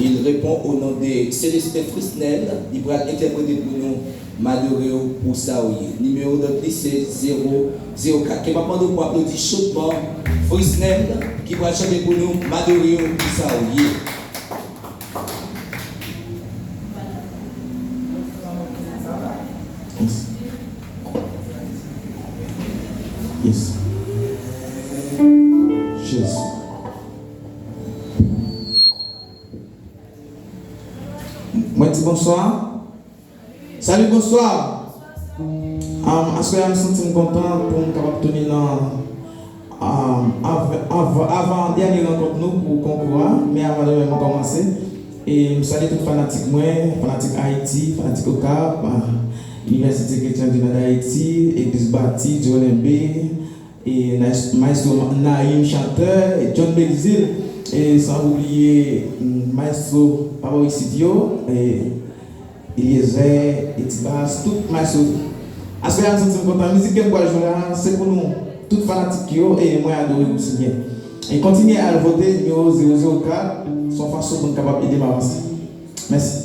Il répond au nom de Célestin Frisnel. Il va interpréter pour nous Malheureux pour Saouye. Numéro de lycée 004. Qui va prendre pour applaudir chaudement Frisnel qui va chanter pour nous Malheureux pour Saouye. Yes. Jésus. Moi, dis bonsoir. Salut, bonsoir. Est-ce que je me sens content pour me tenir avant dernière rencontre nous pour concours, mais avant de même commencer. Et je salue tous les fanatiques, fanatiques Haïti, fanatiques au Cap, Université chrétienne du Nord d'Haïti, Église Baptiste, Joël B, et Maestro Naïm chanteur, et John Belzil, et sans oublier Maestro Pablo Sidio, et Eliezer, et Tibas, tout Maestro. À ce que je suis content, la musique que je jouer, c'est pour nous, toutes fanatiques et moi adorer aussi bien. Et continuez à voter numéro 004, sans façon pour capable d'aider m'avancer. Merci.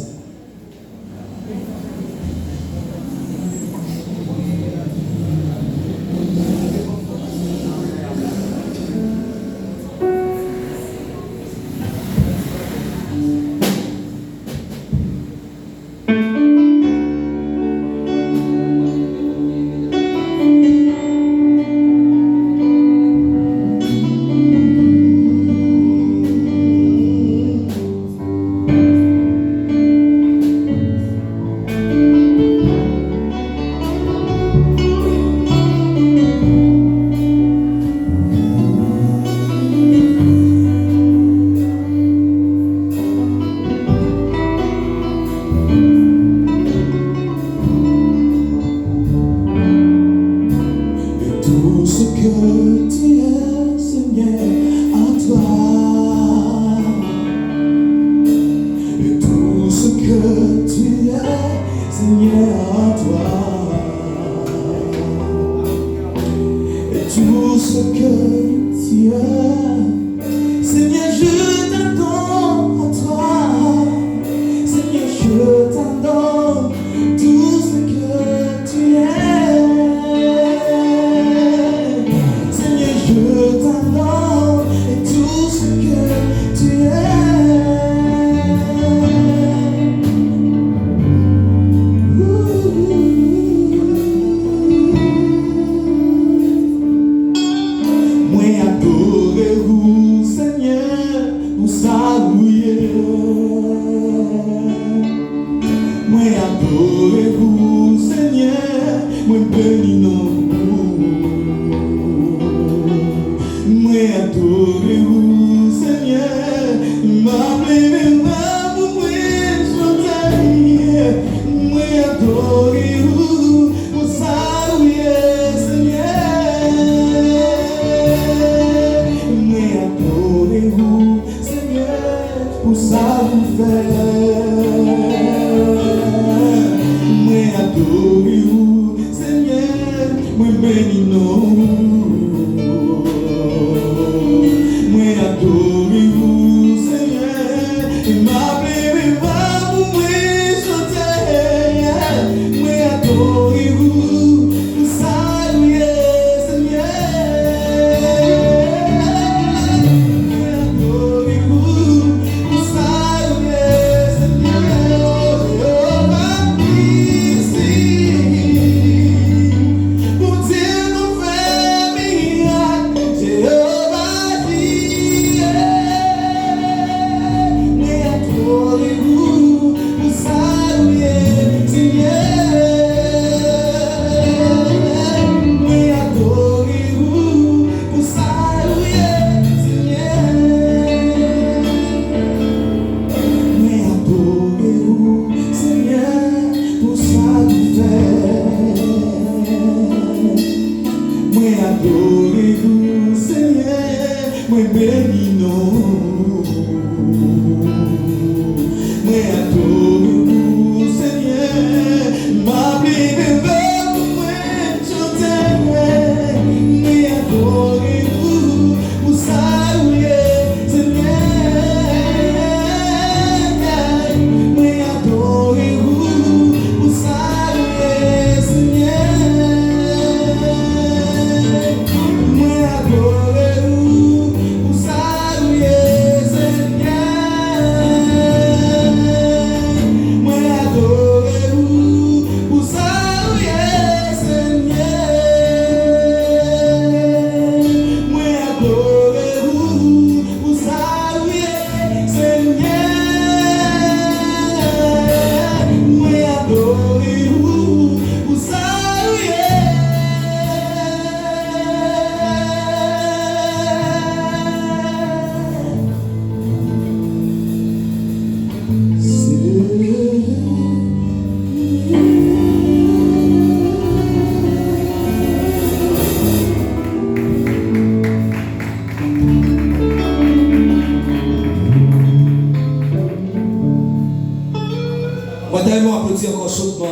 Moi, tellement applaudi encore chaudement.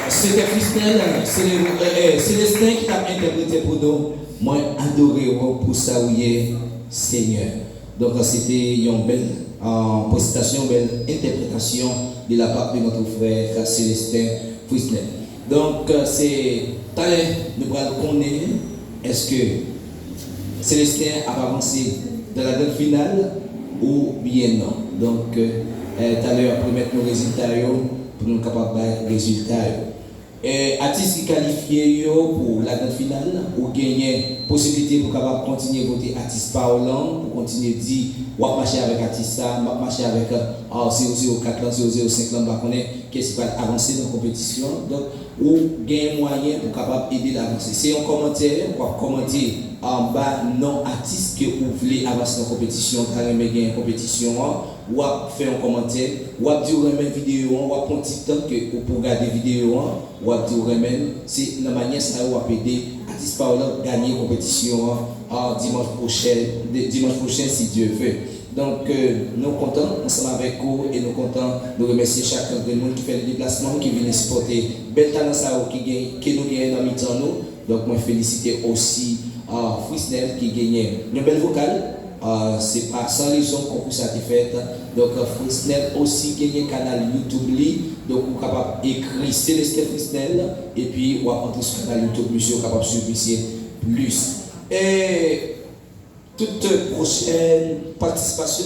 C'était Frisnel, Célestin qui t'a interprété pour nous. Moi, adoré pour ça où il est Seigneur. Donc, c'était une belle prestation, une belle interprétation de la part de notre frère Célestin Frisnel. Donc, c'est talent, nous allons connaître. Est-ce que Célestin a avancé dans la grande finale ou bien non? Donc, tout à l'heure, pour mettre nos résultats, pour nous capables de résultats. Artistes qui qualifiés pour la grande finale ou gagner possibilité pour capable continuer à voter artiste parlant, pour continuer à dire ou marcher avec artiste ça, marcher avec 004 005 là, qu'est-ce qui va avancer dans la compétition. Donc, ou gagner moyen pour capable aider d'avancer. C'est un commentaire, ou commenter en bas non artiste que vous voulez avancer dans la compétition, carrément gagner une compétition, ou faire un commentaire, ou dire une vidéo, ou prendre un petit temps que vous pouvez regarder vidéo, ou dire c'est la manière ça va aider artiste parlant gagner une compétition dimanche prochain si Dieu veut. Donc, nous sommes contents, ensemble avec vous, et nous sommes contents de remercier chacun de nous qui fait le déplacement, qui vient supporter bel talent qui nous gagne dans mi-temps. Donc, moi, féliciter aussi Frisnel qui gagne une belle vocale. C'est pas sans raison qu'on ça a été fait. Donc, Frisnel aussi gagne un canal YouTube. Donc, vous êtes capable d'écrire Célestin Frisnel et puis vous entrer sur le canal YouTube, monsieur, vous êtes capable de suivre plus. Et toute prochaine participation.